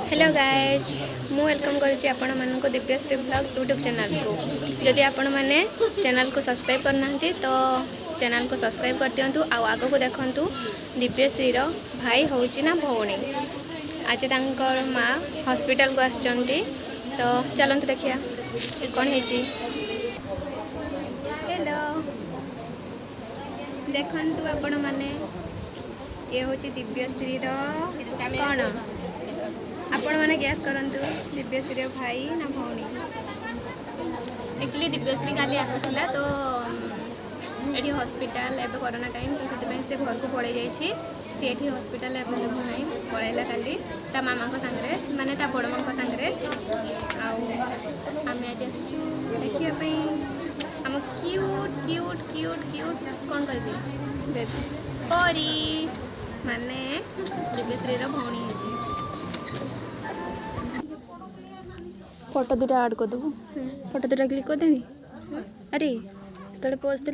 Hello guys मु welcome करुच्ची आपण मानक दिव्यश्री ब्लॉग यूट्यूब चैनल को जदि आपण मैंने चैनल को सब्सक्राइब करना तो चैनल को सब्सक्राइब कर दिंतु आग को देखु दिव्यश्री भाई होची ना भौणी आज तांकर माँ हॉस्पिटल को आसचंती तो चलते देखिया कौन है। हेलो देखु आपण मैंने ये हूँ दिव्यश्री कौन आपण मैंने गैस करंतु दिव्यश्री भाई ना भौणी। एक्चुअली दिव्यश्री काली आसीला तो ये हॉस्पिटल एवं कोरोना टाइम तो से घर को पड़े जाइए सी ये हॉस्पिटल अवेलेबल ना पड़ेगा काली ता मामा सांगे माने ता बड़ माँ सांगे आम आज आसापी आम क्यूट क्यूट क्यूट क्यूट कौन कह परी माने दिव्यश्री भौणी है। फोटो दुटा ऐड कर देबू फोटो दुटा क्लिक कर देबी अरे तोड़े पोस्ट